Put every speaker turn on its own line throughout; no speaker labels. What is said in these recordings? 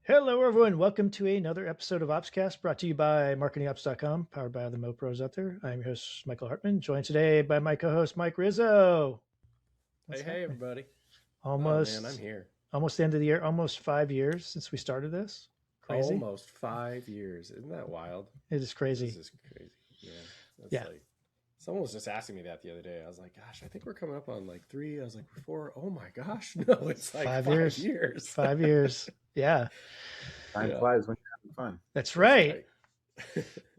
Hello, everyone. Welcome to another episode of OpsCast brought to you by marketingops.com, powered by the Mo Pros out there. I'm your host, Michael Hartmann, joined today by my co host, Mike Rizzo.
Hey,
What's
hey,
happening?
everybody. Oh, man, I'm
Almost,
here.
almost the end of the year, almost 5 years since we started this. Crazy.
Almost 5 years. Isn't that wild?
It is
This
crazy.
is crazy. Yeah. That's
Yeah.
like, someone was just asking me that the other day. I was like, gosh, I think we're coming up on like three. I was like, four. Oh my gosh. No, it's like 5
5 years.
years.
5 years. Yeah,
Time
Yeah,
flies when you're having fun.
that's
that's
right.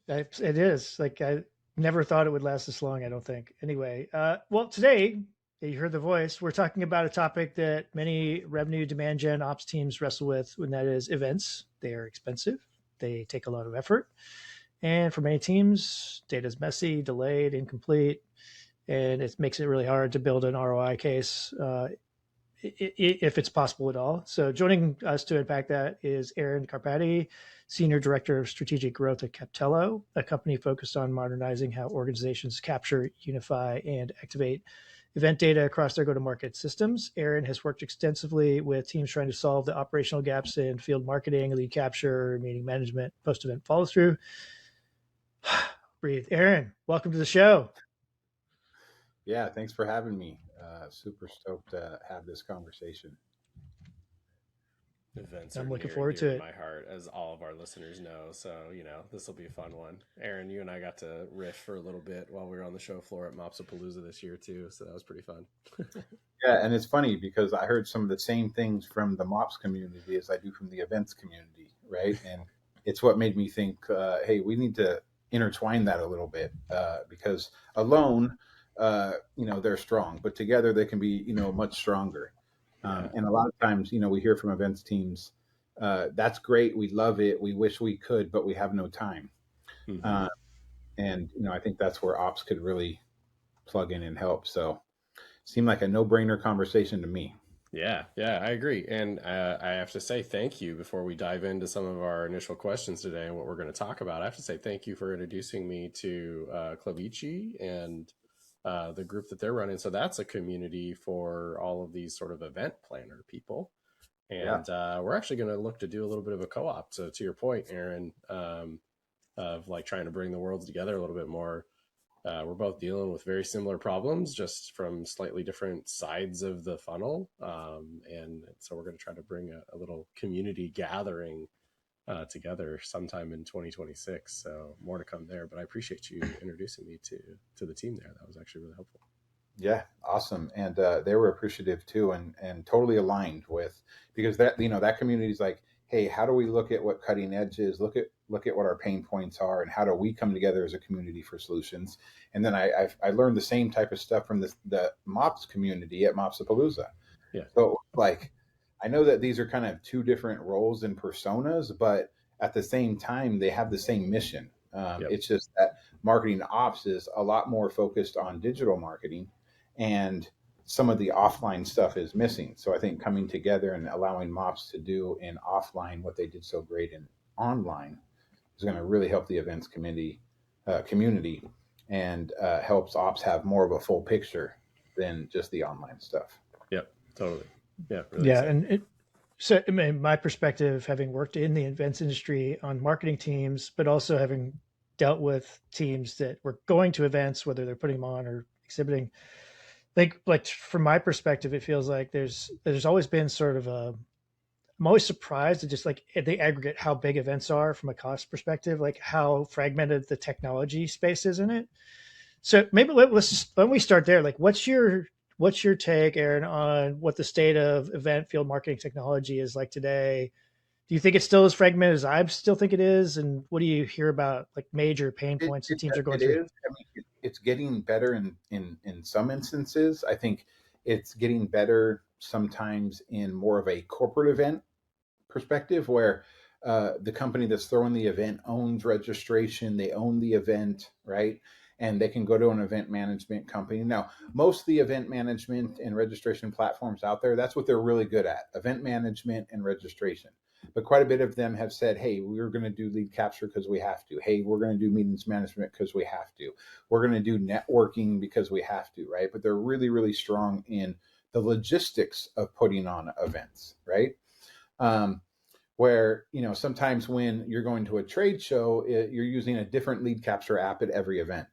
right.
It is. Like, I never thought it would last this long, I don't think. Anyway, well, today, you heard the voice, we're talking about a topic that many revenue demand gen ops teams wrestle with, and that is events. They are expensive, they take a lot of effort. And for many teams, data is messy, delayed, incomplete, and it makes it really hard to build an ROI case if it's possible at all. So joining us to unpack that is Aaron Karpaty, Senior Director of Strategic Growth at Captello, a company focused on modernizing how organizations capture, unify, and activate event data across their go-to-market systems. Aaron has worked extensively with teams trying to solve the operational gaps in field marketing, lead capture, meeting management, post-event follow-through. Breathe. Aaron, welcome to the show.
Yeah, thanks for having me. Super stoked to have this conversation.
Events are
I'm looking
near and
forward
dear
to
to
it.
my heart, as all of our listeners know. So, this will be a fun one. Aaron, you and I got to riff for a little bit while we were on the show floor at Mopsapalooza this year, too. So that was pretty fun.
Yeah, and it's funny because I heard some of the same things from the MOPS community as I do from the events community, right? And it's what made me think, hey, we need to intertwine that a little bit because alone, they're strong, but together they can be, much stronger.
Yeah.
And a lot of times, we hear from events teams, that's great, we love it, we wish we could, but we have no time.
Hmm.
Uh, and I think that's where ops could really plug in and help. So seemed like a no-brainer conversation to me.
Yeah, I agree. And I have to say thank you before we dive into some of our initial questions today and what we're going to talk about. I have to say thank you for introducing me to Clavici and the group that they're running. So that's a community for all of these sort of event planner people.
Yeah.
And we're actually going to look to do a little bit of a co-op. So to your point, Aaron, of like trying to bring the worlds together a little bit more. We're both dealing with very similar problems, just from slightly different sides of the funnel. And so we're going to try to bring a little community gathering together sometime in 2026. So more to come there. But I appreciate you introducing me to the team there. That was actually really helpful.
Yeah, awesome. And they were appreciative too, and totally aligned with, because that community is like, hey, how do we look at what cutting edge is? Look at what our pain points are, and how do we come together as a community for solutions? And then I learned the same type of stuff from the MOPS community at Mopsapalooza.
Yeah.
So like, I know that these are kind of two different roles and personas, but at the same time, they have the same mission.
Yep.
It's just that marketing ops is a lot more focused on digital marketing, and some of the offline stuff is missing. So I think coming together and allowing MOPS to do in offline what they did so great in online is going to really help the events community and helps ops have more of a full picture than just the online stuff.
Yep. Totally. Yeah. Really
Yeah,
excited.
and so in my perspective, having worked in the events industry on marketing teams, but also having dealt with teams that were going to events, whether they're putting them on or exhibiting, like from my perspective, it feels like there's always been sort of a. I'm always surprised at just like at the aggregate how big events are from a cost perspective, like how fragmented the technology space is in it. So maybe let me start there. Like, what's your take, Aaron, on what the state of event field marketing technology is like today? Do you think it's still as fragmented as I still think it is? And what do you hear about like major pain
It,
points that
it,
teams are going
it
through?
is. I mean, it's getting better in some instances. I think it's getting better sometimes in more of a corporate event perspective where the company that's throwing the event owns registration, they own the event, right? And they can go to an event management company. Now, most of the event management and registration platforms out there, that's what they're really good at, event management and registration. But quite a bit of them have said, hey, we're going to do lead capture because we have to. Hey, we're going to do meetings management because we have to. We're going to do networking because we have to, right? But they're really, really strong in the logistics of putting on events, right? Um, where, sometimes when you're going to a trade show, you're using a different lead capture app at every event,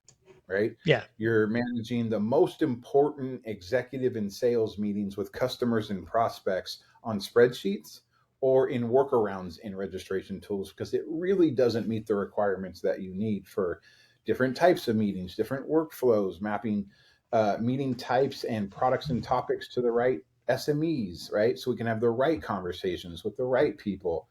right?
Yeah.
You're managing the most important executive and sales meetings with customers and prospects on spreadsheets or in workarounds in registration tools, because it really doesn't meet the requirements that you need for different types of meetings, different workflows, mapping meeting types and products and topics to the right SMEs, right? So we can have the right conversations with the right people.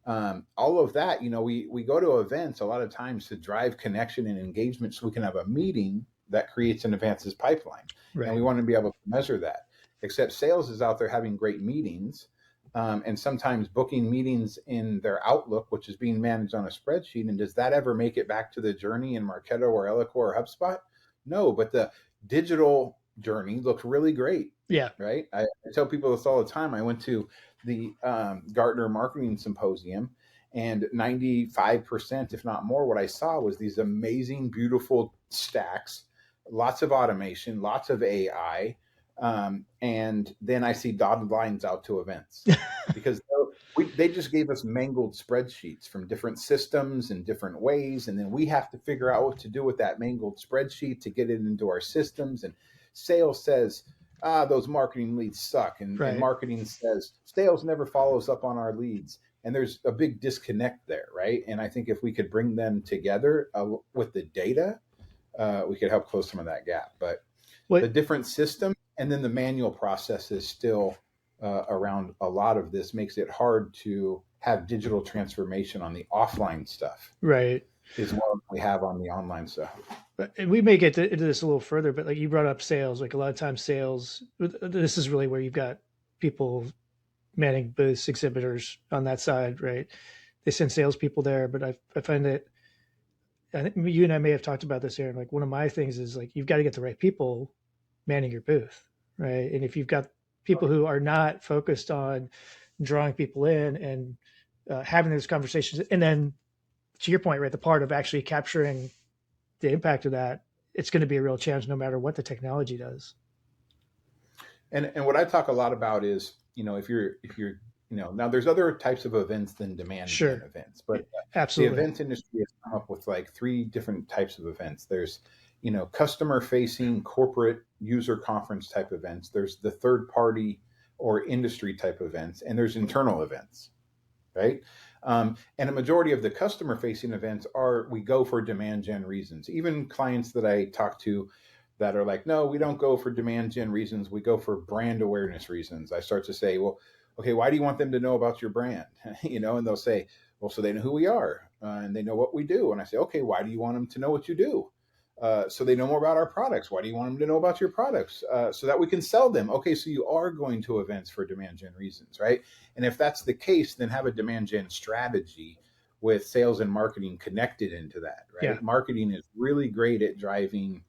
All of that, we go to events a lot of times to drive connection and engagement so we can have a meeting that creates and advances pipeline. And we
Right.
want to be able to measure that. Except sales is out there having great meetings, and sometimes booking meetings in their Outlook, which is being managed on a spreadsheet. And does that ever make it back to the journey in Marketo or Eloqua or HubSpot? No, but the digital journey looks really great,
Yeah.
right? I tell people this all the time. I went to the Gartner Marketing Symposium, and 95%, if not more, what I saw was these amazing, beautiful stacks, lots of automation, lots of AI, and then I see dotted lines out to events because they just gave us mangled spreadsheets from different systems in different ways, and then we have to figure out what to do with that mangled spreadsheet to get it into our systems. And sales says, those marketing leads suck. And
Right.
marketing says sales never follows up on our leads. And there's a big disconnect there, right? And I think if we could bring them together with the data, we could help close some of that gap. But the
What
different system and then the manual process is still around a lot of this, makes it hard to have digital transformation on the offline stuff
right.
is what we have on the online stuff.
And we may get into this a little further, but like you brought up sales, like a lot of times sales, this is really where you've got people manning booths, exhibitors on that side, right? They send salespeople there, but I find that I think you and I may have talked about this, Aaron. Like one of my things is like you've got to get the right people manning your booth, right? And if you've got people who are not focused on drawing people in and having those conversations, and then to your point, right, the part of actually capturing the impact of that, it's going to be a real challenge no matter what the technology does.
And what I talk a lot about is, if you're now there's other types of events than demand gen
Sure.
events, but the
Absolutely.
events industry has come up with like three different types of events. There's, customer facing corporate user conference type events. There's the third party or industry type events, and there's internal events, right? And a majority of the customer facing events are, we go for demand gen reasons. Even clients that I talk to that are like, no, we don't go for demand gen reasons. We go for brand awareness reasons. I start to say, well, okay, why do you want them to know about your brand? And they'll say, well, so they know who we are and they know what we do. And I say, okay, why do you want them to know what you do? So they know more about our products. Why do you want them to know about your products? So that we can sell them. Okay, so you are going to events for demand gen reasons, right? And if that's the case, then have a demand gen strategy with sales and marketing connected into that,
Yeah.
right? Marketing is really great at driving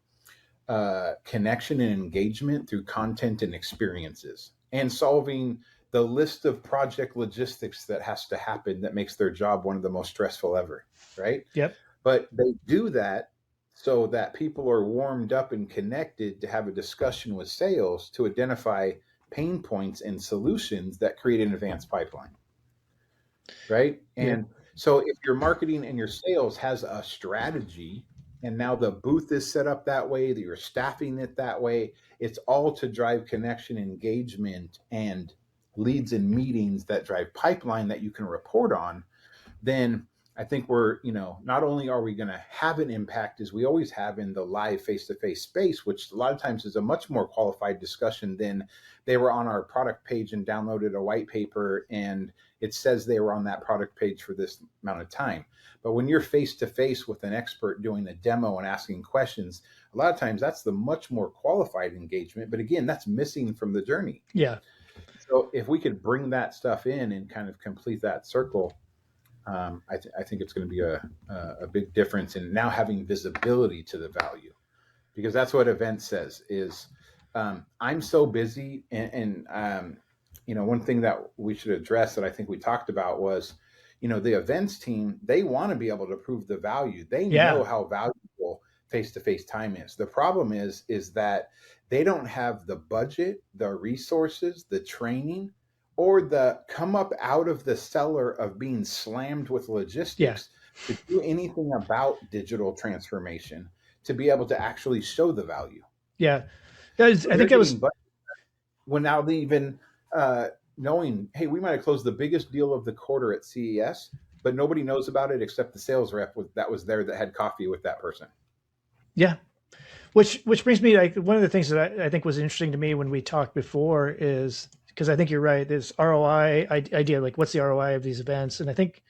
connection and engagement through content and experiences and solving the list of project logistics that has to happen that makes their job one of the most stressful ever, right?
Yep.
But they do that so that people are warmed up and connected to have a discussion with sales to identify pain points and solutions that create an advanced pipeline, right?
Yep.
And so if your marketing and your sales has a strategy and now the booth is set up that way, that you're staffing it that way, it's all to drive connection, engagement, and leads and meetings that drive pipeline that you can report on, then I think we're, not only are we going to have an impact as we always have in the live face-to-face space, which a lot of times is a much more qualified discussion than they were on our product page and downloaded a white paper and it says they were on that product page for this amount of time. But when you're face-to-face with an expert doing a demo and asking questions, a lot of times that's the much more qualified engagement. But again, that's missing from the journey.
Yeah.
So if we could bring that stuff in and kind of complete that circle, I think it's going to be a big difference in now having visibility to the value, because that's what event says is I'm so busy. One thing that we should address that I think we talked about was, the events team, they want to be able to prove the value. They
Yeah.
know how valuable face-to-face time is. The problem is that they don't have the budget, the resources, the training, or the come up out of the cellar of being slammed with
Yeah.
logistics to do anything about digital transformation, to be able to actually show the value.
Yeah.
So
I
they're
think that
getting
was,
budget without even knowing, hey, we might have closed the biggest deal of the quarter at CES, but nobody knows about it except the sales rep that was there that had coffee with that person.
yeah. Which brings me, like, one of the things that I think was interesting to me when we talked before is, because I think you're right, this ROI idea, like what's the ROI of these events? And I think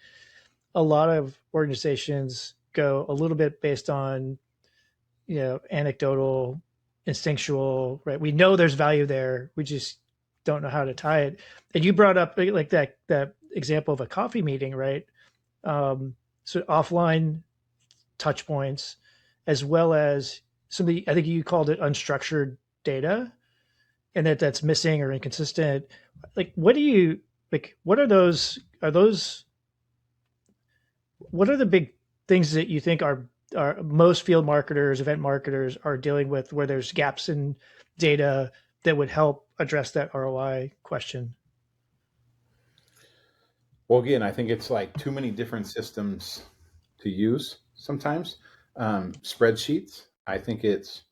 a lot of organizations go a little bit based on, anecdotal, instinctual, right? We know there's value there. We just don't know how to tie it. And you brought up like that example of a coffee meeting, right? So offline touch points, as well as some of the, I think you called it unstructured data, and that's missing or inconsistent. Like, what do you like? What are those? Are those? What are the big things that you think are most field marketers, event marketers are dealing with, where there's gaps in data that would help address that ROI question?
Well, again, I think it's like too many different systems to use sometimes. Spreadsheets, I think it's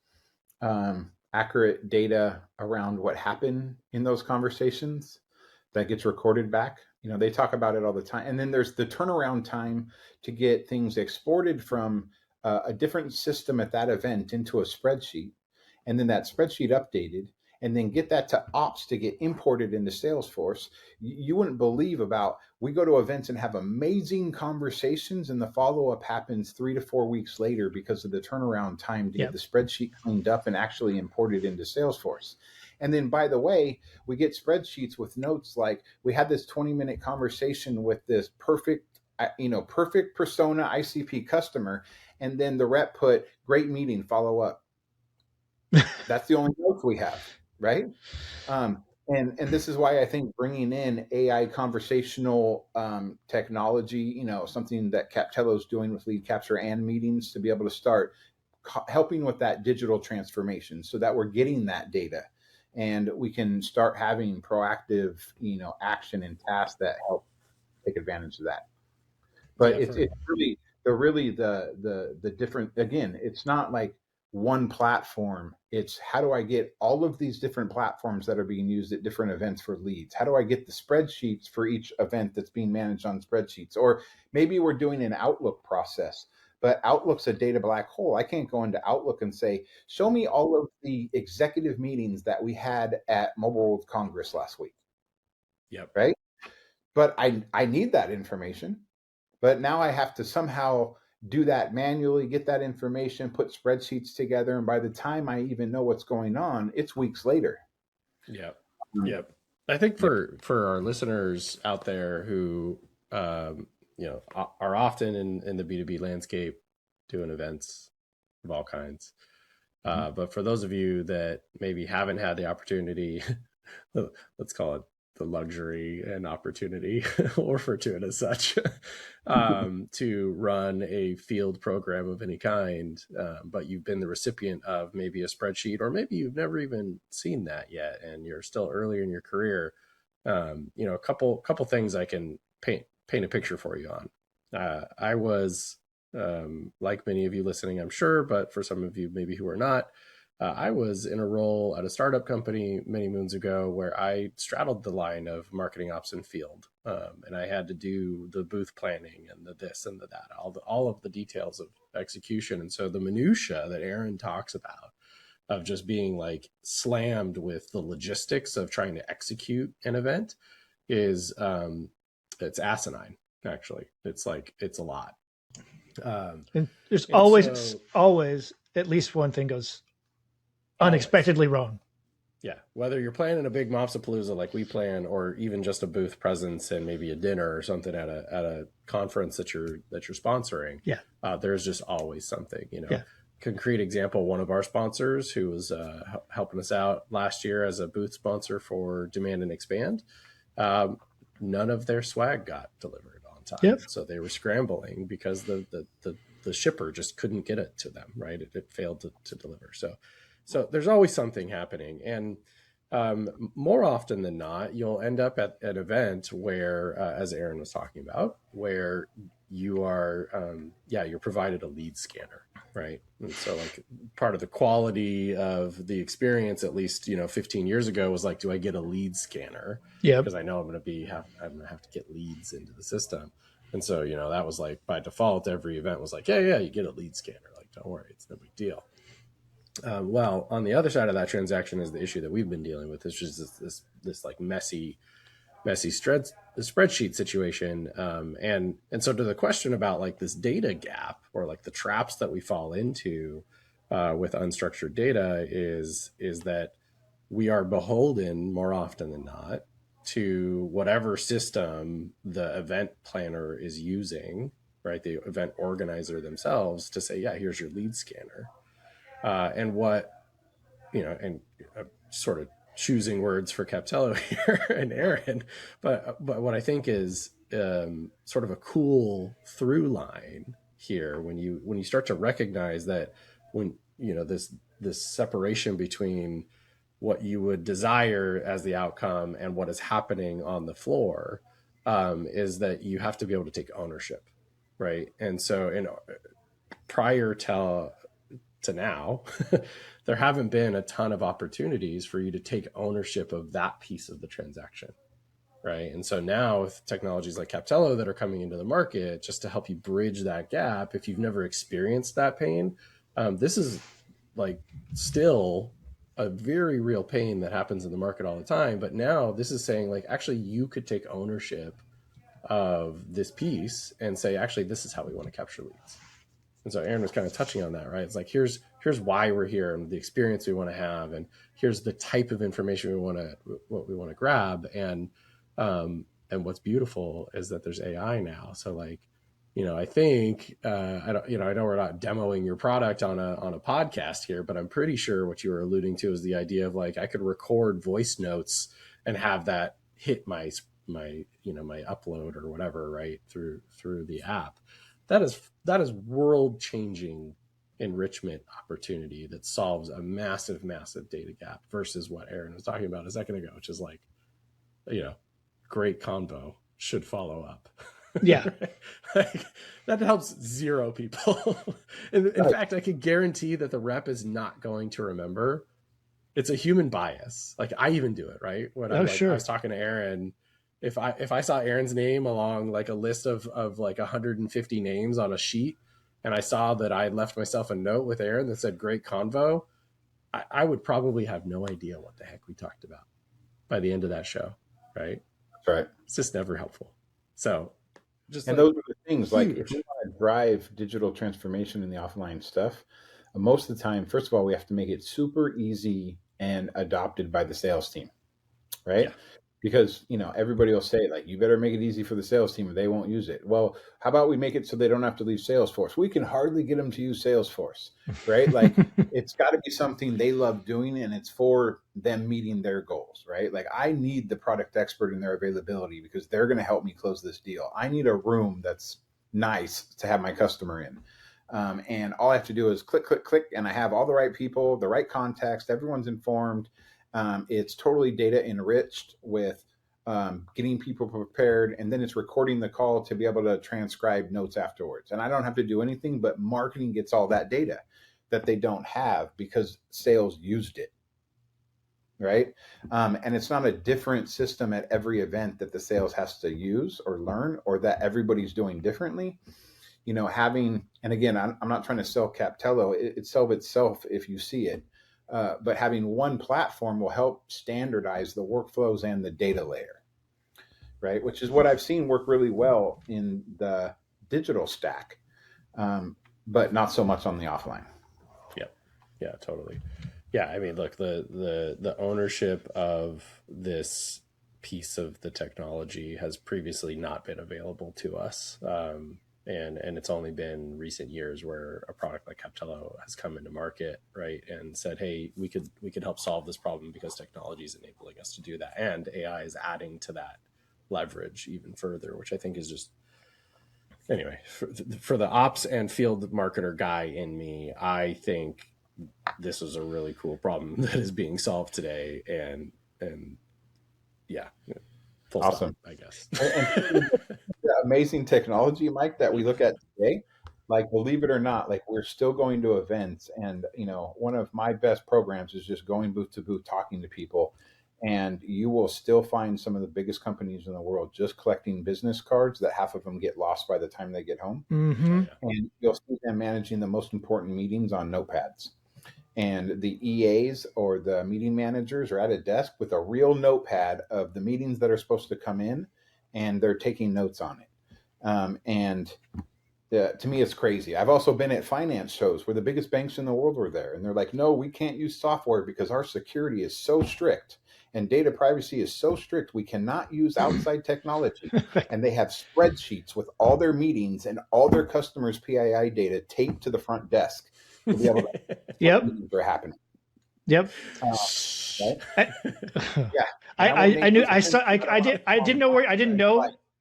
accurate data around what happened in those conversations that gets recorded back. They talk about it all the time. And then there's the turnaround time to get things exported from a different system at that event into a spreadsheet, and then that spreadsheet updated, and then get that to ops to get imported into Salesforce. You wouldn't believe about, we go to events and have amazing conversations, and the follow-up happens 3 to 4 weeks later because of the turnaround time to get
Yeah.
the spreadsheet cleaned up and actually imported into Salesforce. And then, by the way, we get spreadsheets with notes like, we had this 20-minute conversation with this perfect persona ICP customer, and then the rep put, great meeting, follow up. That's the only notes we have, right? And this is why I think bringing in AI conversational technology, something that Captello is doing with lead capture and meetings, to be able to start helping with that digital transformation, so that we're getting that data and we can start having proactive, action and tasks that help take advantage of that. But
Yeah,
it's really the different, again, it's not like one platform. It's, how do I get all of these different platforms that are being used at different events for leads? How do I get the spreadsheets for each event that's being managed on spreadsheets? Or maybe we're doing an Outlook process, but Outlook's a data black hole. I can't go into Outlook and say, show me all of the executive meetings that we had at Mobile World Congress last week.
Yep.
Right? But I need that information. But now I have to somehow do that manually, get that information, put spreadsheets together. And by the time I even know what's going on, it's weeks later.
Yep. Yep. I think
Yep.
for our listeners out there who are often in the B2B landscape doing events of all kinds. But for those of you that maybe haven't had the opportunity, let's call it the luxury and opportunity, we'll refer to it as such, to run a field program of any kind, but you've been the recipient of maybe a spreadsheet, or maybe you've never even seen that yet, and you're still earlier in your career. A couple things I can paint a picture for you on. I was, like many of you listening, I'm sure, but for some of you maybe who are not, I was in a role at a startup company many moons ago where I straddled the line of marketing ops and field, and I had to do the booth planning and the this and the that, all of the details of execution. And so the minutia that Aaron talks about, of just being like slammed with the logistics of trying to execute an event, is it's asinine. Actually, it's a lot.
And there's
And
always
so,
always at least one thing goes
always,
unexpectedly wrong.
yeah, whether you're planning a big Mopsapalooza like we plan, or even just a booth presence and maybe a dinner or something at a conference that you're sponsoring,
Yeah.
there's just always something.
Yeah.
Concrete example: one of our sponsors who was helping us out last year as a booth sponsor for Demand and Expand, um, none of their swag got delivered on
Yep.
time, so they were scrambling because the shipper just couldn't get it to them. Right, it failed to deliver. So there's always something happening. And More often than not, you'll end up at an event where, as Aaron was talking about, where you are, you're provided a lead scanner, right? And so, like, part of the quality of the experience, at least 15 years ago, was like, do I get a lead scanner?
Yep.
Because I know I'm going to have to get leads into the system. And so, that was like by default, every event was like, yeah, you get a lead scanner. Like, don't worry, it's no big deal. Well, on the other side of that transaction is the issue that we've been dealing with, which is this like messy spreadsheet situation. And so to the question about like this data gap or like the traps that we fall into with unstructured data is that we are beholden more often than not to whatever system the event planner is using, right? The event organizer themselves to say, yeah, here's your lead scanner. And what, and sort of choosing words for Captello here and Aaron, but what I think is sort of a cool through line here when you start to recognize that when this separation between what you would desire as the outcome and what is happening on the floor is that you have to be able to take ownership, right? And so prior to now, there haven't been a ton of opportunities for you to take ownership of that piece of the transaction, right? And so now with technologies like Captello that are coming into the market just to help you bridge that gap, if you've never experienced that pain, this is like still a very real pain that happens in the market all the time. But now this is saying like, actually, you could take ownership of this piece and say, actually, this is how we want to capture leads. And so Aaron was kind of touching on that, right? It's like, here's why we're here and the experience we want to have. And here's the type of information what we want to grab. And what's beautiful is that there's AI now. So like, I think, I know we're not demoing your product on a podcast here, but I'm pretty sure what you were alluding to is the idea of like, I could record voice notes and have that hit my upload or whatever, right? Through the app. That is world changing enrichment opportunity that solves a massive data gap versus what Aaron was talking about a second ago, which is like, great convo should follow up.
Yeah.
Like, that helps zero people. In fact, I can guarantee that the rep is not going to remember. It's a human bias. Like, I even do it, right? When I was talking to Aaron, if I saw Aaron's name along like a list of like 150 names on a sheet, and I saw that I had left myself a note with Aaron that said "great convo," I would probably have no idea what the heck we talked about by the end of that show, right?
That's right.
It's just never helpful. So,
and those are the things, like if we want to drive digital transformation in the offline stuff, most of the time, first of all, we have to make it super easy and adopted by the sales team, right?
Yeah.
Because everybody will say like, you better make it easy for the sales team or they won't use it. Well, how about we make it so they don't have to leave Salesforce? We can hardly get them to use Salesforce, right? Like, it's got to be something they love doing and it's for them meeting their goals, right? Like, I need the product expert in their availability because they're going to help me close this deal. I need a room that's nice to have my customer in. And all I have to do is click, click, click, and I have all the right people, the right context, everyone's informed. It's totally data enriched with getting people prepared, and then it's recording the call to be able to transcribe notes afterwards. And I don't have to do anything, but marketing gets all that data that they don't have because sales used it, right? And it's not a different system at every event that the sales has to use or learn, or that everybody's doing differently. Having, and again, I'm not trying to sell Captello. It sells itself if you see it. But having one platform will help standardize the workflows and the data layer, right? Which is what I've seen work really well in the digital stack, but not so much on the offline.
Yeah, totally. Yeah, I mean, look, the ownership of this piece of the technology has previously not been available to us. And it's only been recent years where a product like Captello has come into market, right, and said, hey, we could help solve this problem because technology is enabling us to do that, and AI is adding to that leverage even further, which I think is just, anyway, for the ops and field marketer guy in me, I think this is a really cool problem that is being solved today, and And yeah, full
Awesome.
stop, I guess.
And the amazing technology, Mike, that we look at today, like believe it or not, like we're still going to events, and one of my best programs is just going booth to booth, talking to people, and you will still find some of the biggest companies in the world just collecting business cards that half of them get lost by the time they get home,
Mm-hmm.
Oh, yeah.
and you'll see them managing the most important meetings on notepads. And the EAs or the meeting managers are at a desk with a real notepad of the meetings that are supposed to come in, and they're taking notes on it. And to me, it's crazy. I've also been at finance shows where the biggest banks in the world were there, and they're like, "No, we can't use software because our security is so strict and data privacy is so strict. We cannot use outside technology." And they have spreadsheets with all their meetings and all their customers' PII data taped to the front desk to be able to
Yep.
meetings are happening.
Yep.
Right?
I,
Yeah. And
I knew I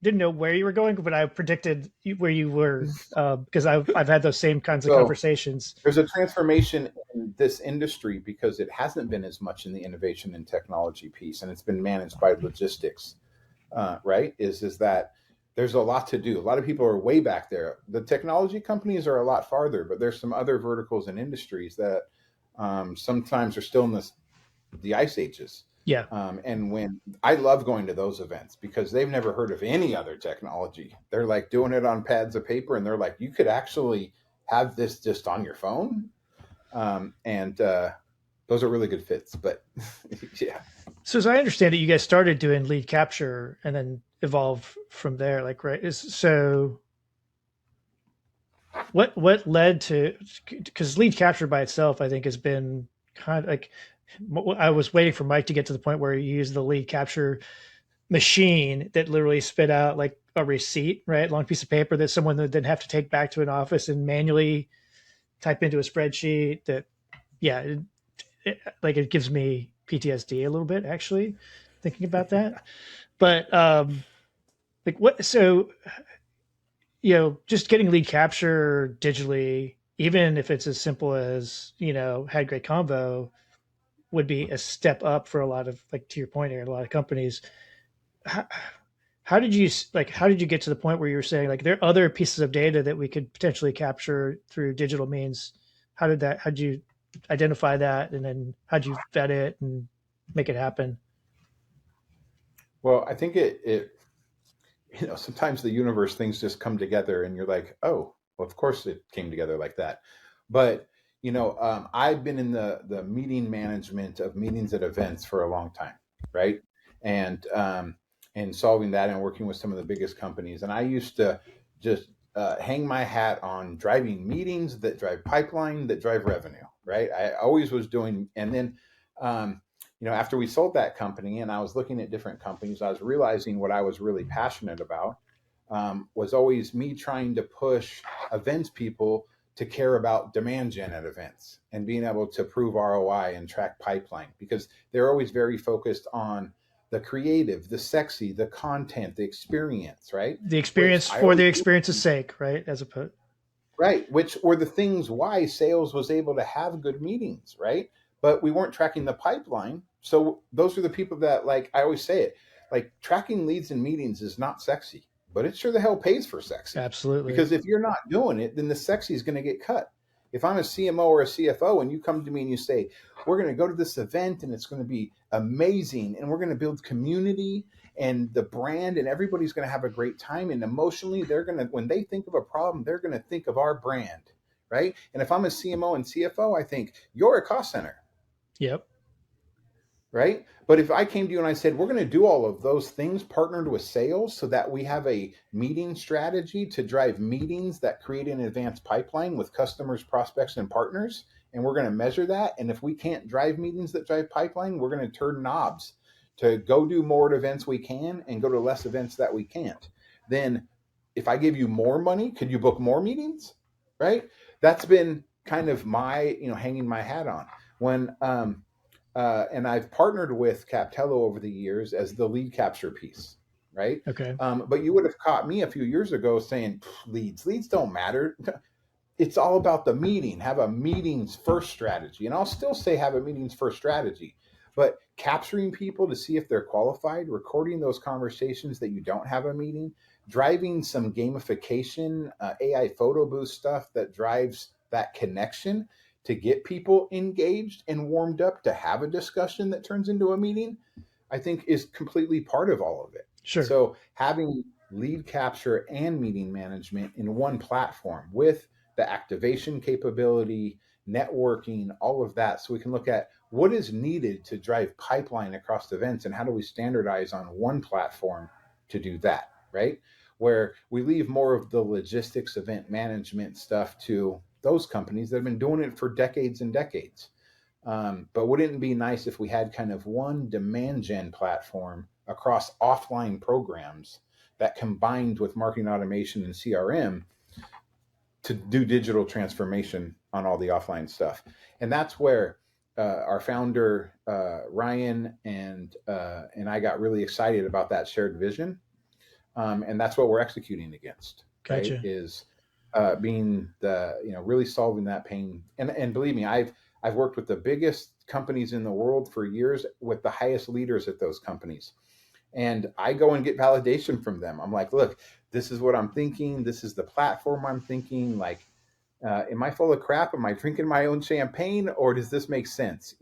didn't know where you were going, but I predicted where you were because I've had those same kinds of
So
conversations.
there's a transformation in this industry because it hasn't been as much in the innovation and technology piece, and it's been managed by logistics. Right? Is that there's a lot to do. A lot of people are way back there. The technology companies are a lot farther, but there's some other verticals and industries that sometimes are still in the ice ages.
Yeah.
And when I love going to those events because they've never heard of any other technology. They're like doing it on pads of paper, and they're like, you could actually have this just on your phone. And those are really good fits. But yeah.
So as I understand it, you guys started doing lead capture and then evolved from there. Like, right? So what led to, because lead capture by itself, I think, has been kind of like, I was waiting for Mike to get to the point where you use the lead capture machine that literally spit out like a receipt, right? Long piece of paper that someone that didn't have to take back to an office and manually type into a spreadsheet. That, yeah, like it gives me PTSD a little bit actually thinking about that. But like what? So just getting lead capture digitally, even if it's as simple as had great convo, would be a step up for a lot of, like, to your point here, a lot of companies. How, how did you get to the point where you were saying like there are other pieces of data that we could potentially capture through digital means? How did you identify that, and then how'd you vet it and make it happen?
Well, I think it sometimes the universe things just come together and you're like, oh, well, of course it came together like that. But I've been in the meeting management of meetings at events for a long time, right? And solving that and working with some of the biggest companies. And I used to just hang my hat on driving meetings that drive pipeline, that drive revenue, right? I always was doing, and then after we sold that company and I was looking at different companies, I was realizing what I was really passionate about was always me trying to push events people to care about demand gen at events and being able to prove ROI and track pipeline, because they're always very focused on the creative, the sexy, the content, the experience, right?
The experience for the experience's sake, right? As opposed,
right, which were the things why sales was able to have good meetings, right? But we weren't tracking the pipeline. So those are the people that, like, I always say it, like, tracking leads in meetings is not sexy, but it sure the hell pays for sexy.
absolutely.
Because if you're not doing it, then the sexy is going to get cut. If I'm a CMO or a CFO and you come to me and you say, we're going to go to this event and it's going to be amazing and we're going to build community and the brand and everybody's going to have a great time, and emotionally they're going to, when they think of a problem, they're going to think of our brand, right? And if I'm a CMO and CFO, I think you're a cost center.
Yep.
Right? But if I came to you and I said, we're going to do all of those things partnered with sales so that we have a meeting strategy to drive meetings that create an advanced pipeline with customers, prospects, and partners, and we're going to measure that. And if we can't drive meetings that drive pipeline, we're going to turn knobs to go do more events we can and go to less events that we can't. Then if I give you more money, could you book more meetings? Right? That's been kind of my, hanging my hat on. When and I've partnered with Captello over the years as the lead capture piece, right?
Okay.
But you would have caught me a few years ago saying leads don't matter. It's all about the meeting. Have a meetings first strategy, and I'll still say have a meetings first strategy. but capturing people to see if they're qualified, recording those conversations that you don't have a meeting, driving some gamification, AI photo booth stuff that drives that connection to get people engaged and warmed up to have a discussion that turns into a meeting, I think is completely part of all of it.
Sure.
So having lead capture and meeting management in one platform with the activation capability, networking, all of that, so we can look at what is needed to drive pipeline across events and how do we standardize on one platform to do that, right? Where we leave more of the logistics, event management stuff to those companies that have been doing it for decades and decades. But wouldn't it be nice if we had kind of one demand gen platform across offline programs that combined with marketing automation and CRM to do digital transformation on all the offline stuff? And that's where our founder Ryan and I got really excited about that shared vision, and that's what we're executing against. Right?
Gotcha.
Is being the really solving that pain. And believe me, I've worked with the biggest companies in the world for years with the highest leaders at those companies. And I go and get validation from them. I'm like, look, this is what I'm thinking. This is the platform I'm thinking. Like, am I full of crap? Am I drinking my own champagne, or does this make sense?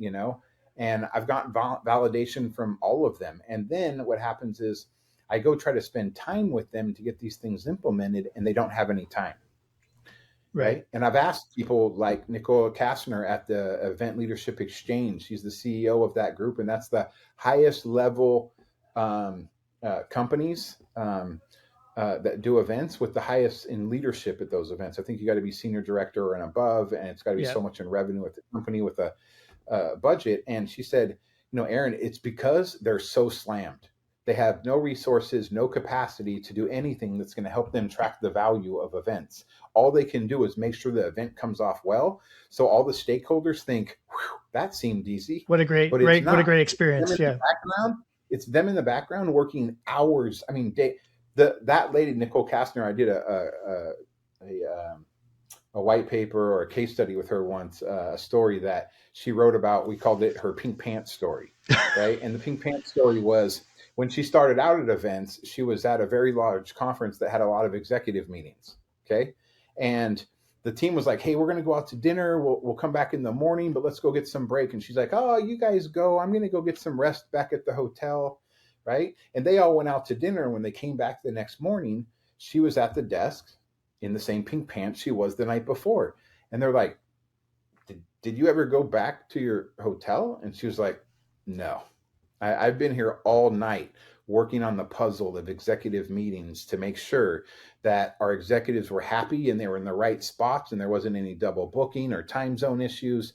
And I've gotten validation from all of them. And then what happens is I go try to spend time with them to get these things implemented, and they don't have any time. Right. And I've asked people like Nicole Kastner at the Event Leadership Exchange. She's the CEO of that group, and that's the highest level companies that do events with the highest in leadership at those events. I think you got to be senior director and above, and it's got to be so much in revenue with the company with a budget. And she said, Aaron, it's because they're so slammed. They have no resources, no capacity to do anything that's going to help them track the value of events. All they can do is make sure the event comes off well. So all the stakeholders think, that seemed easy.
What a great experience. Yeah.
It's them in the background working hours. I mean, that lady, Nicole Kastner, I did a white paper or a case study with her once, a story that she wrote about. We called it her pink pants story, right? And the pink pants story was, when she started out at events, she was at a very large conference that had a lot of executive meetings. Okay. And the team was like, hey, we're going to go out to dinner. We'll come back in the morning, but let's go get some break. And she's like, oh, you guys go. I'm going to go get some rest back at the hotel. Right. And they all went out to dinner. And when they came back the next morning, she was at the desk in the same pink pants she was the night before. And they're like, did you ever go back to your hotel? And she was like, no. I've been here all night working on the puzzle of executive meetings to make sure that our executives were happy and they were in the right spots and there wasn't any double booking or time zone issues.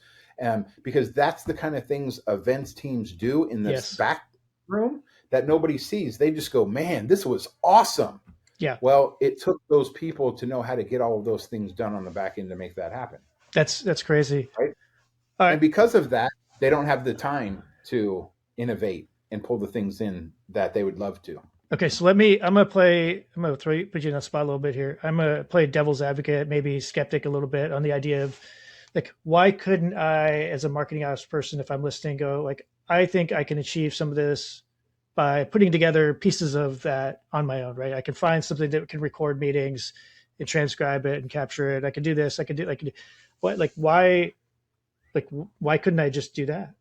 Because that's the kind of things events teams do in this back room that nobody sees. They just go, man, this was awesome.
Yeah.
Well, it took those people to know how to get all of those things done on the back end to make that happen.
That's crazy.
Right? And because of that, they don't have the time to innovate and pull the things in that they would love to.
Okay, so I'm gonna put you in a spot a little bit here. I'm gonna play devil's advocate, maybe skeptic a little bit on the idea of, like, why couldn't I, as a marketing ops person, if I'm listening, go like, I think I can achieve some of this by putting together pieces of that on my own, right? I can find something that can record meetings and transcribe it and capture it. I can do this. Why couldn't I just do that?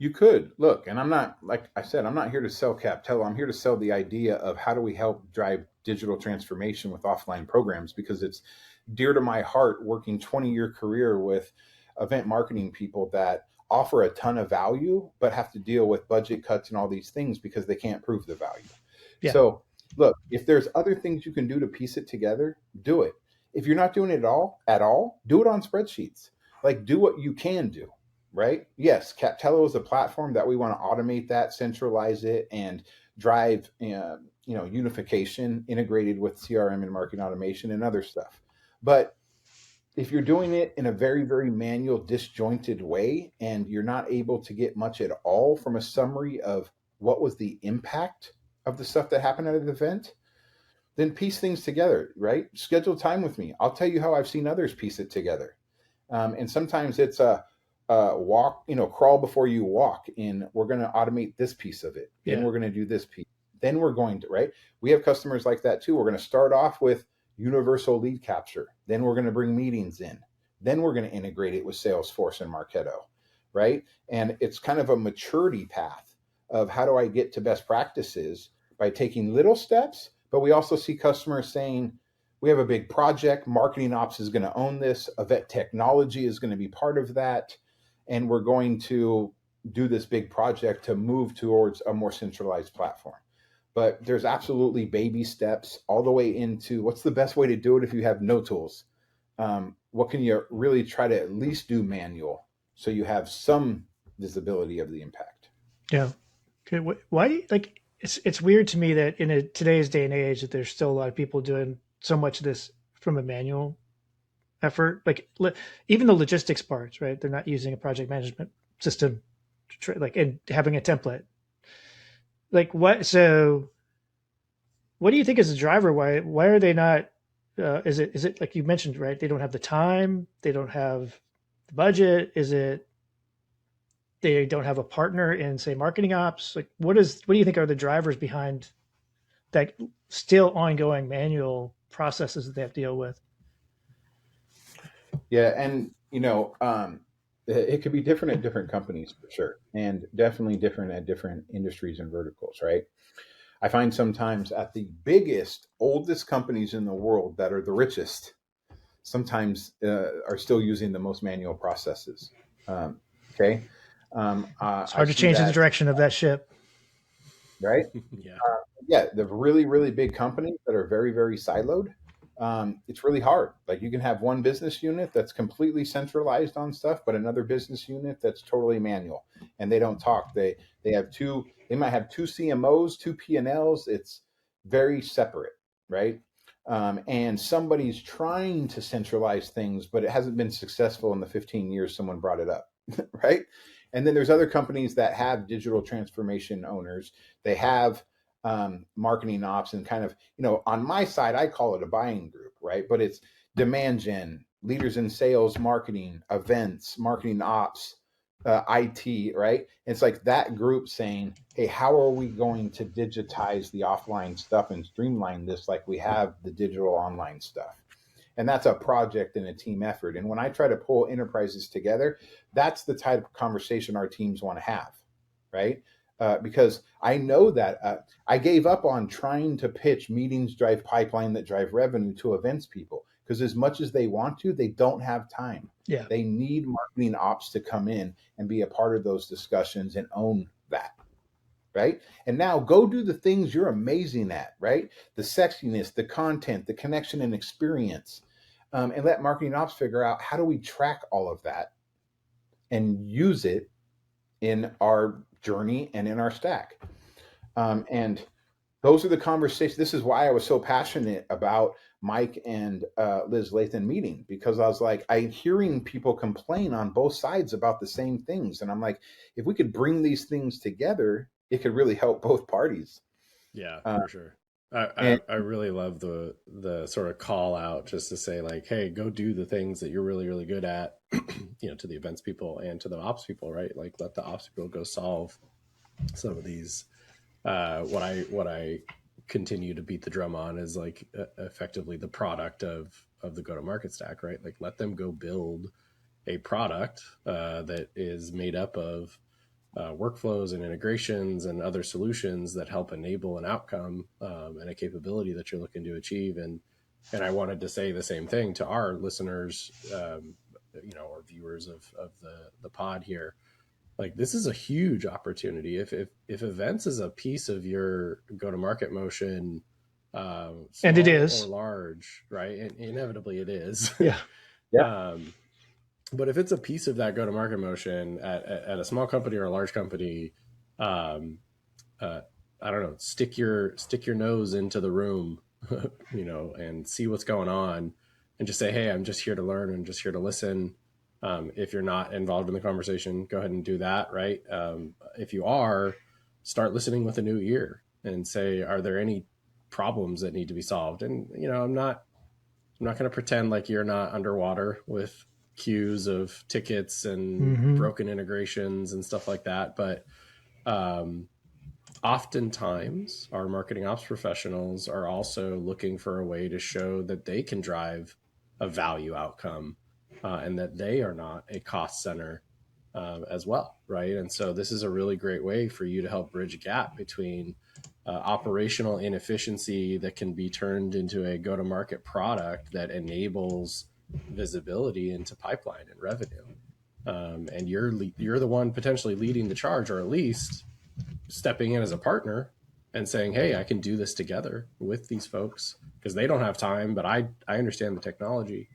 You could look, and I'm not, like I said, I'm not here to sell Captello. I'm here to sell the idea of how do we help drive digital transformation with offline programs, because it's dear to my heart, working 20-year career with event marketing people that offer a ton of value, but have to deal with budget cuts and all these things because they can't prove the value. Yeah. So look, if there's other things you can do to piece it together, do it. If you're not doing it at all, do it on spreadsheets. Like, do what you can do. Right? Yes, Captello is a platform that we want to automate that, centralize it, and drive unification integrated with CRM and marketing automation and other stuff. But if you're doing it in a very, very manual, disjointed way, and you're not able to get much at all from a summary of what was the impact of the stuff that happened at an event, then piece things together, right? Schedule time with me. I'll tell you how I've seen others piece it together. And sometimes it's walk, crawl before you walk in, we're going to automate this piece of it. Then
Yeah.
we're going to do this piece. Then we're going to, right? We have customers like that too. We're going to start off with universal lead capture. Then we're going to bring meetings in. Then we're going to integrate it with Salesforce and Marketo, right? And it's kind of a maturity path of how do I get to best practices by taking little steps. But we also see customers saying, we have a big project. Marketing ops is going to own this. Event technology is going to be part of that. And we're going to do this big project to move towards a more centralized platform. But there's absolutely baby steps all the way into what's the best way to do it if you have no tools. What can you really try to at least do manual so you have some visibility of the impact?
Yeah. Okay. Why do you, like it's weird to me that in today's day and age that there's still a lot of people doing so much of this from a manual effort. Like even the logistics parts, right? They're not using a project management system, like and having a template. Like what? So what do you think is the driver? Why are they not? Is it like you mentioned, right? They don't have the time. They don't have the budget. Is it they don't have a partner in say marketing ops? Like what do you think are the drivers behind that still ongoing manual processes that they have to deal with?
Yeah, and it could be different at different companies for sure, and definitely different at different industries and verticals, right? I find sometimes at the biggest, oldest companies in the world that are the richest, sometimes are still using the most manual processes. Okay,
It's
I
hard to
see
change the
that,
direction of that ship.
right?
Yeah.
Yeah, the really, really big companies that are very, very siloed, it's really hard. Like you can have one business unit that's completely centralized on stuff, but another business unit that's totally manual, and they don't talk. They have two. They might have two CMOs, two P&Ls. It's very separate, right? And somebody's trying to centralize things, but it hasn't been successful in the 15 years someone brought it up, right? And then there's other companies that have digital transformation owners. They have marketing ops and kind of, on my side, I call it a buying group, right? But it's demand gen, leaders in sales, marketing, events, marketing ops, IT, right? It's like that group saying, hey, how are we going to digitize the offline stuff and streamline this like we have the digital online stuff? And that's a project and a team effort. And when I try to pull enterprises together, that's the type of conversation our teams want to have, right? Because I know that I gave up on trying to pitch meetings drive pipeline that drive revenue to events people because as much as they want to, they don't have time.
Yeah.
They need marketing ops to come in and be a part of those discussions and own that. Right. And now go do the things you're amazing at, right? The sexiness, the content, the connection and experience. And let marketing ops figure out how do we track all of that and use it in our journey and in our stack. And those are the conversations. This is why I was so passionate about Mike and Liz Lathan meeting, because I was like, I'm hearing people complain on both sides about the same things. And I'm like, if we could bring these things together, it could really help both parties.
Yeah,
Uh,
for sure. I really love the sort of call out just to say like, hey, go do the things that you're really, really good at, to the events people and to the ops people, right? Like let the ops people go solve some of these. What I continue to beat the drum on is like effectively the product of the go to market stack, right? Like let them go build a product that is made up of workflows and integrations and other solutions that help enable an outcome and a capability that you're looking to achieve. And I wanted to say the same thing to our listeners, or viewers of the pod here. Like this is a huge opportunity. If events is a piece of your go to market motion,
And it
small or
is.
large, right? And inevitably it is.
Yeah.
yeah.
um, but if it's a piece of that go to market motion at a small company or a large company, um, uh, I don't know, stick your nose into the room, and see what's going on, and just say, hey, I'm just here to learn and just here to listen. If you're not involved in the conversation, go ahead and do that. Right. If you are, start listening with a new ear and say, are there any problems that need to be solved? And I'm not going to pretend like you're not underwater with queues of tickets and
Mm-hmm.
broken integrations and stuff like that. But um, oftentimes, our marketing ops professionals are also looking for a way to show that they can drive a value outcome and that they are not a cost center as well, right? And so this is a really great way for you to help bridge a gap between operational inefficiency that can be turned into a go-to-market product that enables visibility into pipeline and revenue. And you're the one potentially leading the charge, or at least stepping in as a partner and saying, "Hey, I can do this together with these folks because they don't have time, but I understand the technology."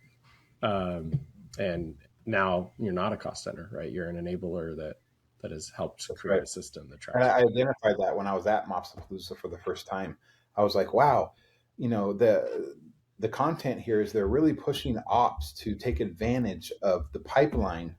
Um, and now you're not a cost center, right? You're an enabler that has helped
That's
create
right.
a system that
And
drives
I
value.
identified that when I was at Mopsapalooza for the first time. I was like, wow, the content here is they're really pushing ops to take advantage of the pipeline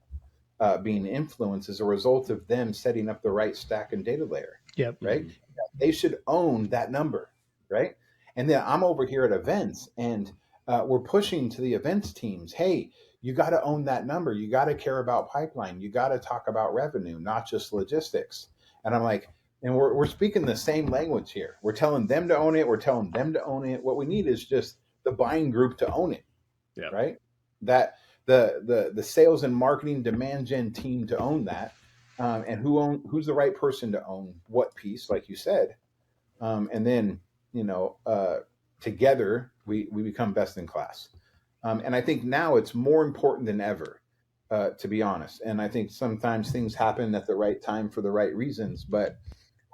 being influenced as a result of them setting up the right stack and data layer,
Yep.
right?
Mm-hmm.
They should own that number, right? And then I'm over here at events, and we're pushing to the events teams, hey, you got to own that number. You got to care about pipeline. You got to talk about revenue, not just logistics. And I'm like, and we're speaking the same language here. We're telling them to own it. We're telling them to own it. What we need is just the buying group to own it,
Yeah.
right? That the sales and marketing demand gen team to own that, and who's the right person to own what piece, like you said, and then you know uh, together we become best in class. And I think now it's more important than ever, to be honest. And I think sometimes things happen at the right time for the right reasons, but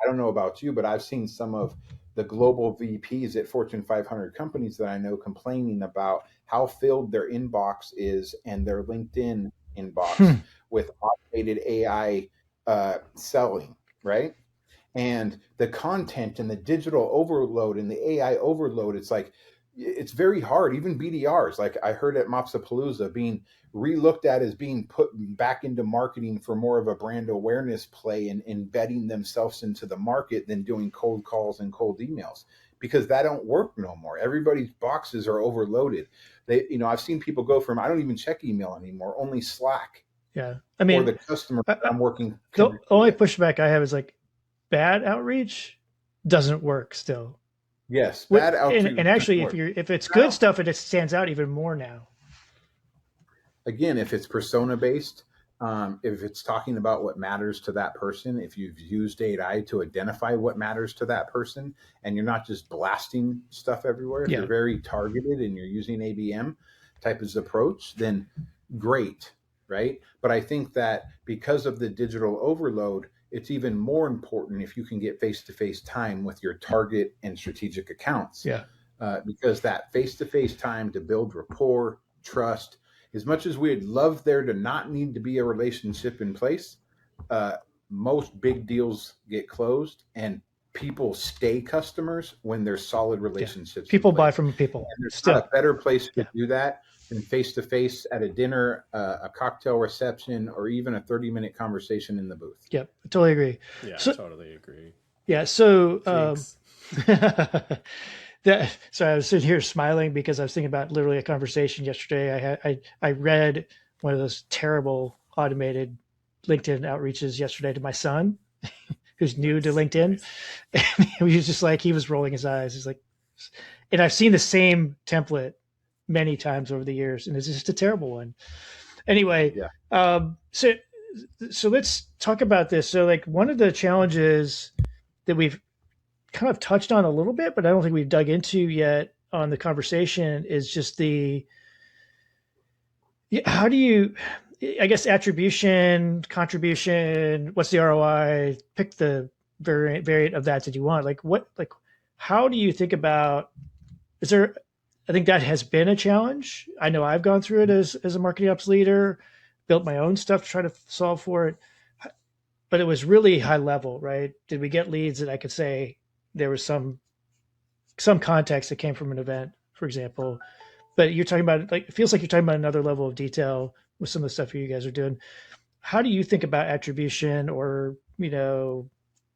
I don't know about you, but I've seen some of the global VPs at Fortune 500 companies that I know complaining about how filled their inbox is and their LinkedIn inbox
Hmm.
with automated AI selling, right? And the content and the digital overload and the AI overload, it's like it's very hard. Even BDRs, like I heard at Mopsapalooza, being relooked at as being put back into marketing for more of a brand awareness play and embedding themselves into the market than doing cold calls and cold emails, because that don't work no more. Everybody's boxes are overloaded. I've seen people go from I don't even check email anymore, only Slack
Yeah. I
or
mean,
the customer
I,
that I'm working
the
connected
only
with.
pushback I have is like bad outreach doesn't work still.
Yes, bad
And
outreach doesn't
actually,
work.
if it's good stuff, it just stands out even more now.
Again, if it's persona based, if it's talking about what matters to that person, if you've used AI to identify what matters to that person, and you're not just blasting stuff everywhere, if you're
Yeah.
very targeted and you're using ABM type of approach, then great, right? But I think that because of the digital overload, it's even more important if you can get face to face time with your target and strategic accounts,
Yeah.
because that face to face time to build rapport, trust, as much as we'd love there to not need to be a relationship in place, uh, most big deals get closed and people stay customers when there's solid
Yeah.
relationships in
People buy
place.
from people
And there's not a
still.
better place to
Yeah.
do that than face to face at a dinner, a cocktail reception, or even a 30-minute conversation in the booth.
Yep. I totally agree.
Yeah, I
So,
totally agree.
yeah. So,
Jinx.
so I was sitting here smiling because I was thinking about literally a conversation yesterday. I read one of those terrible automated LinkedIn outreaches yesterday to my son, who's new to
Nice,
LinkedIn.
nice.
And he was just like, he was rolling his eyes. He's like, and I've seen the same template many times over the years, and it's just a terrible one. Anyway,
Yeah.
so let's talk about this. So like one of the challenges that we've kind of touched on a little bit, but I don't think we've dug into yet on the conversation is just the how do you I guess attribution, contribution, what's the ROI? Pick the variant of that that you want. Like how do you think about is there I think that has been a challenge. I know I've gone through it as a marketing ops leader, built my own stuff to try to solve for it. But it was really high level, right? Did we get leads that I could say there was some context that came from an event, for example? But you're talking about like it feels like you're talking about another level of detail with some of the stuff you guys are doing. How do you think about attribution or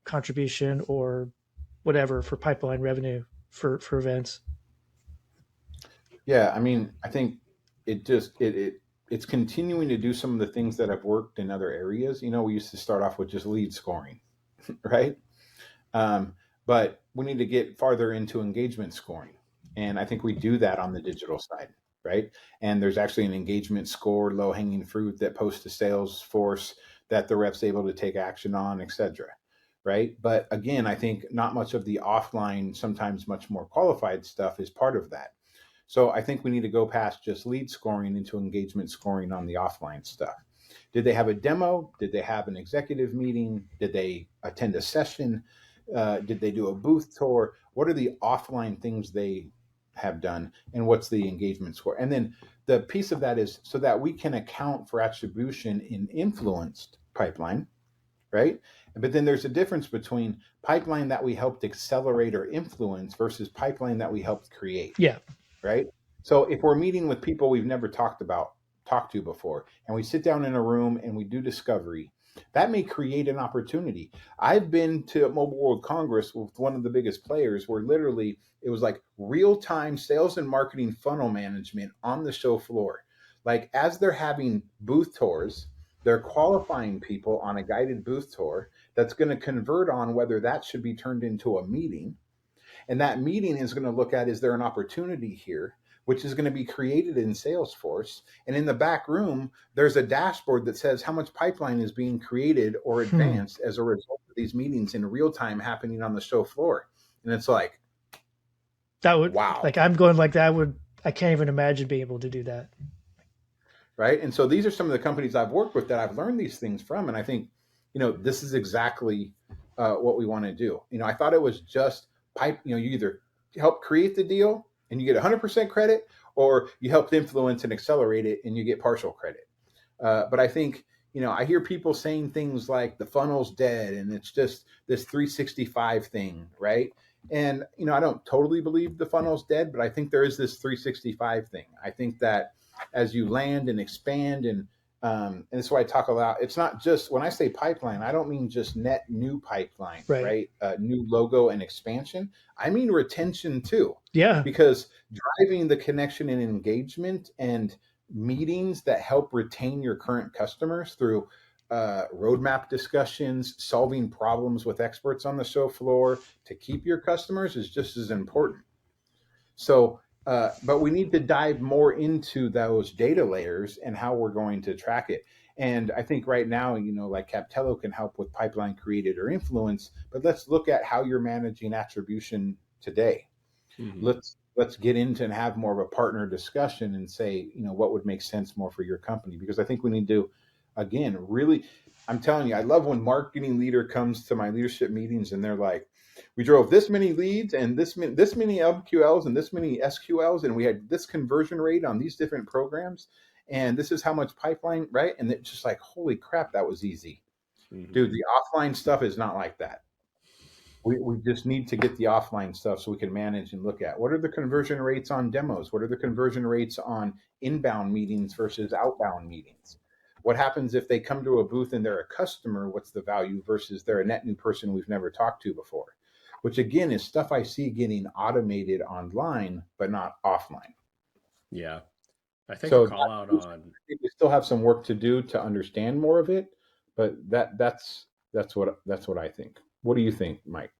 contribution or whatever for pipeline revenue for events?
Yeah. I mean, I think it just, it it's continuing to do some of the things that have worked in other areas. We used to start off with just lead scoring, right? Um, but we need to get farther into engagement scoring. And I think we do that on the digital side, right? And there's actually an engagement score, low hanging fruit that posts to Salesforce that the rep's able to take action on, et cetera. Right. But again, I think not much of the offline, sometimes much more qualified stuff is part of that. So I think we need to go past just lead scoring into engagement scoring on the offline stuff. Did they have a demo? Did they have an executive meeting? Did they attend a session? Did they do a booth tour? What are the offline things they have done? And what's the engagement score? And then the piece of that is so that we can account for attribution in influenced pipeline, right? But then there's a difference between pipeline that we helped accelerate or influence versus pipeline that we helped create,
Yeah.
right? So if we're meeting with people we've never talked to before, and we sit down in a room and we do discovery, that may create an opportunity. I've been to Mobile World Congress with one of the biggest players where literally it was like real-time sales and marketing funnel management on the show floor. Like as they're having booth tours, they're qualifying people on a guided booth tour that's going to convert on whether that should be turned into a meeting, and that meeting is going to look at, is there an opportunity here, which is going to be created in Salesforce. And in the back room, there's a dashboard that says how much pipeline is being created or
Hmm.
advanced as a result of these meetings in real time happening on the show floor. And it's like,
That would,
wow.
like, I'm going like that would, I can't even imagine being able to do that.
Right. And so these are some of the companies I've worked with that I've learned these things from. And I think, this is exactly what we want to do. I thought it was just pipe, you either help create the deal and you get 100% credit, or you helped influence and accelerate it and you get partial credit. But I think, I hear people saying things like the funnel's dead and it's just this 365 thing, right? And, I don't totally believe the funnel's dead, but I think there is this 365 thing. I think that as you land and expand and that's why I talk about, it's not just when I say pipeline, I don't mean just net new pipeline,
Right.
right? New logo and expansion. I mean retention too,
Yeah.
because driving the connection and engagement and meetings that help retain your current customers through roadmap discussions, solving problems with experts on the show floor to keep your customers is just as important. So, but we need to dive more into those data layers and how we're going to track it. And I think right now, like Captello can help with pipeline created or influence, but let's look at how you're managing attribution today.
Mm-hmm.
Let's get into and have more of a partner discussion and say, what would make sense more for your company, because I think we need to, again, really, I'm telling you, I love when marketing leader comes to my leadership meetings and they're like, we drove this many leads and this many MQLs and this many SQLs, and we had this conversion rate on these different programs, and this is how much pipeline, right? And it's just like, holy crap, that was easy.
Mm-hmm.
Dude, the offline stuff is not like that. We just need to get the offline stuff so we can manage and look at what are the conversion rates on demos, what are the conversion rates on inbound meetings versus outbound meetings, what happens if they come to a booth and they're a customer, what's the value versus they're a net new person we've never talked to before, which again is stuff I see getting automated online but not offline.
Yeah. I think a
So
call out on,
we still have some work to do to understand more of it, but that's what I think. What do you think, Mike?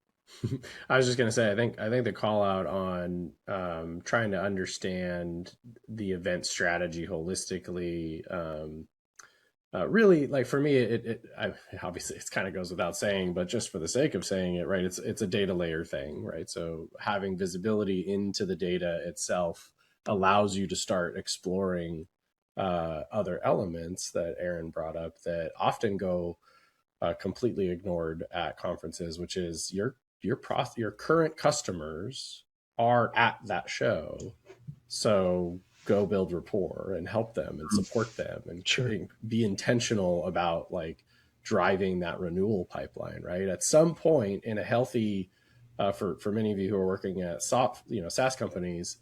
I was just going to say, I think the call out on trying to understand the event strategy holistically, really, like for me, obviously it kind of goes without saying, but just for the sake of saying it, right? It's a data layer thing, right? So having visibility into the data itself allows you to start exploring other elements that Aaron brought up that often go completely ignored at conferences, which is your current customers are at that show, so go build rapport and help them and support them
Sure.
and be intentional about like driving that renewal pipeline. Right at some point in a healthy, for many of you who are working at SaaS companies,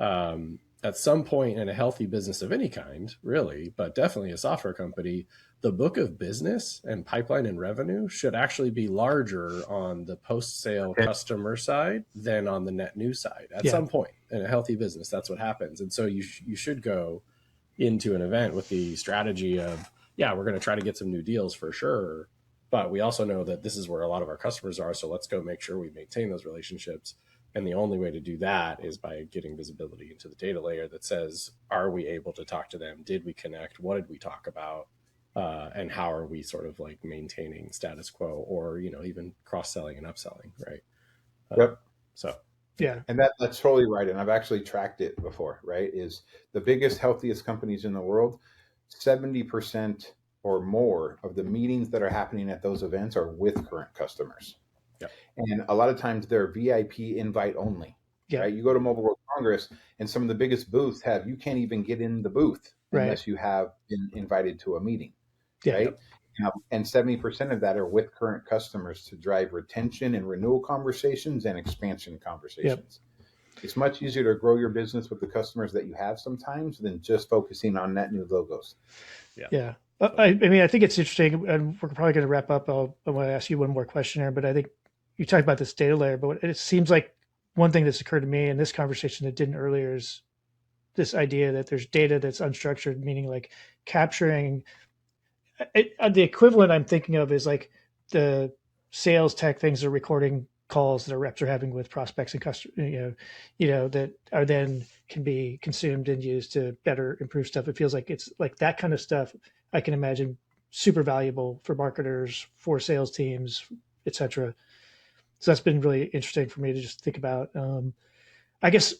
at some point in a healthy business of any kind, really, but definitely a software company, the book of business and pipeline and revenue should actually be larger on the post sale customer side than on the net new side. At
Yeah.
some point in a healthy business, that's what happens. And so you should go into an event with the strategy of, yeah, we're going to try to get some new deals for sure, but we also know that this is where a lot of our customers are, so let's go make sure we maintain those relationships. And the only way to do that is by getting visibility into the data layer that says, are we able to talk to them? Did we connect? What did we talk about? And how are we sort of like maintaining status quo, or, you know, even cross-selling and upselling, right?
Yep.
So
Yeah.
And that's totally right. And I've actually tracked it before, right? Is the biggest, healthiest companies in the world, 70% or more of the meetings that are happening at those events are with current customers.
Yep.
And a lot of times they're VIP invite only,
Yeah.
right? You go to Mobile World Congress and some of the biggest booths you can't even get in the booth
Right.
unless you have been invited to a meeting,
Yeah.
right? And 70% of that are with current customers to drive retention and renewal conversations and expansion conversations. Yep. It's much easier to grow your business with the customers that you have sometimes than just focusing on net new logos.
Yeah. I mean, I think it's interesting, and we're probably going to wrap up. I want to ask you one more question here, but I think you talked about this data layer, but it seems like one thing that's occurred to me in this conversation that didn't earlier is this idea that there's data that's unstructured, meaning like capturing the equivalent I'm thinking of is like the sales tech things are recording calls that our reps are having with prospects and customers, that are then can be consumed and used to better improve stuff. It feels like it's like that kind of stuff. I can imagine super valuable for marketers, for sales teams, etc. So that's been really interesting for me to just think about. I guess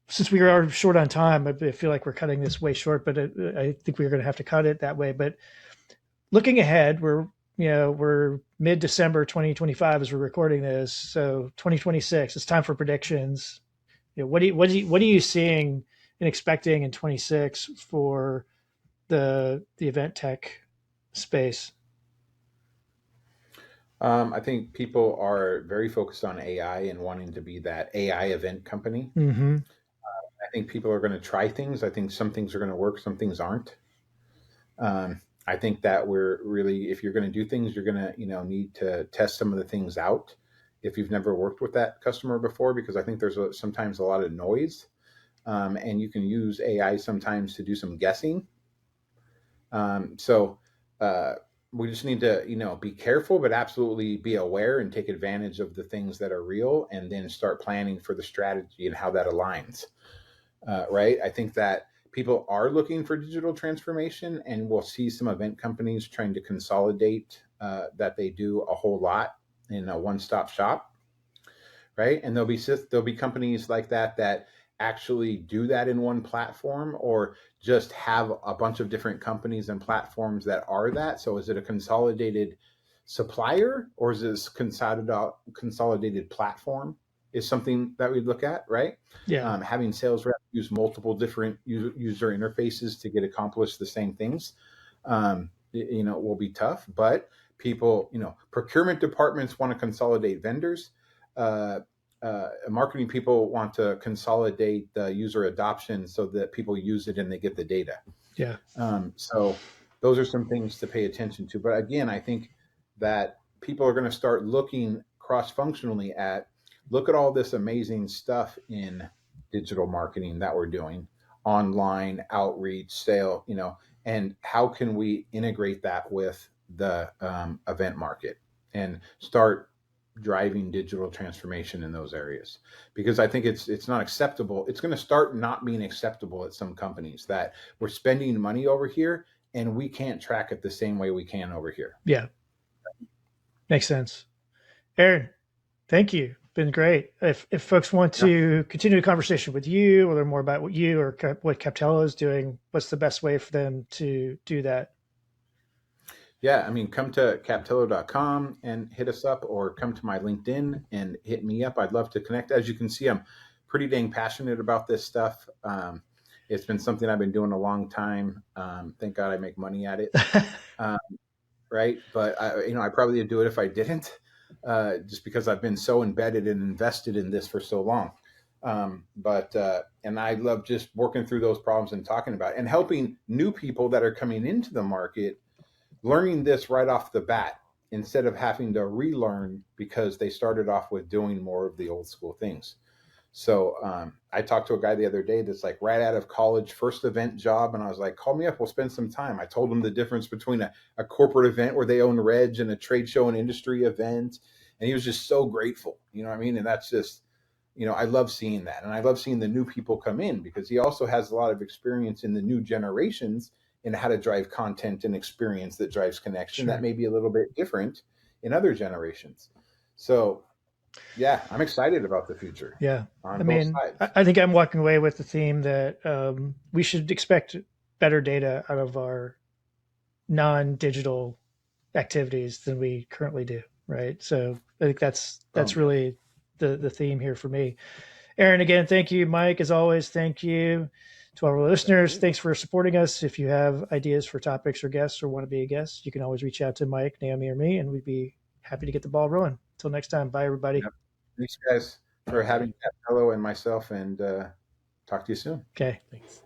since we are short on time, I feel like we're cutting this way short, but I think we're going to have to cut it that way. But looking ahead, we're mid-December 2025 as we're recording this. So 2026, it's time for predictions. What are you seeing and expecting in 26 for the event tech space?
I think people are very focused on AI and wanting to be that AI event company.
Mm-hmm.
I think people are going to try things. I think some things are going to work, some things aren't. I think that we're really, if you're going to do things, you're going to, need to test some of the things out if you've never worked with that customer before, because I think there's sometimes a lot of noise, and you can use AI sometimes to do some guessing. So we just need to, be careful, but absolutely be aware and take advantage of the things that are real, and then start planning for the strategy and how that aligns. Right? I think that people are looking for digital transformation, and we'll see some event companies trying to consolidate that they do a whole lot in a one-stop shop, right? And there'll be companies like that actually do that in one platform, or just have a bunch of different companies and platforms that are that. So is it a consolidated supplier, or is this consolidated platform? Is something that we look at, right?
Yeah.
Having sales reps use multiple different user interfaces to get accomplished the same things, will be tough. But people, procurement departments want to consolidate vendors. Marketing people want to consolidate the user adoption so that people use it and they get the data.
Yeah.
So those are some things to pay attention to. But again, I think that people are going to start looking cross-functionally look at all this amazing stuff in digital marketing that we're doing, online outreach, sale, and how can we integrate that with the event market and start driving digital transformation in those areas. Because I think it's not acceptable. It's going to start not being acceptable at some companies that we're spending money over here and we can't track it the same way we can over here.
Yeah. Makes sense. Aaron, thank you. Been great. If folks want to continue the conversation with you, or learn more about what you or what Captello is doing, what's the best way for them to do that?
Yeah, I mean, come to captello.com and hit us up, or come to my LinkedIn and hit me up. I'd love to connect. As you can see, I'm pretty dang passionate about this stuff. It's been something I've been doing a long time. Thank God I make money at it. Right. But I probably would do it if I didn't, just because I've been so embedded and invested in this for so long. And I love just working through those problems and talking about it, and helping new people that are coming into the market learning this right off the bat, instead of having to relearn because they started off with doing more of the old school things. So I talked to a guy the other day that's like right out of college, first event job. And I was like, call me up. We'll spend some time. I told him the difference between a corporate event where they own Reg and a trade show and industry event. And he was just so grateful. You know what I mean? And that's just, I love seeing that. And I love seeing the new people come in because he also has a lot of experience in the new generations in how to drive content and experience that drives connection
Sure.
that may be a little bit different in other generations. So yeah, I'm excited about the future
Yeah. I
on both
mean,
sides.
I think I'm walking away with the theme that we should expect better data out of our non-digital activities than we currently do, right? So I think that's
Yeah.
really the theme here for me. Aaron, again, thank you. Mike, as always, thank you to our
Thank
listeners.
you.
Thanks for supporting us. If you have ideas for topics or guests or want to be a guest, you can always reach out to Mike, Naomi, or me, and we'd be happy to get the ball rolling. Until next time, bye, everybody.
Yep. Thanks, guys, for
Bye.
having Captello and myself, and talk to you soon.
Okay.
Thanks.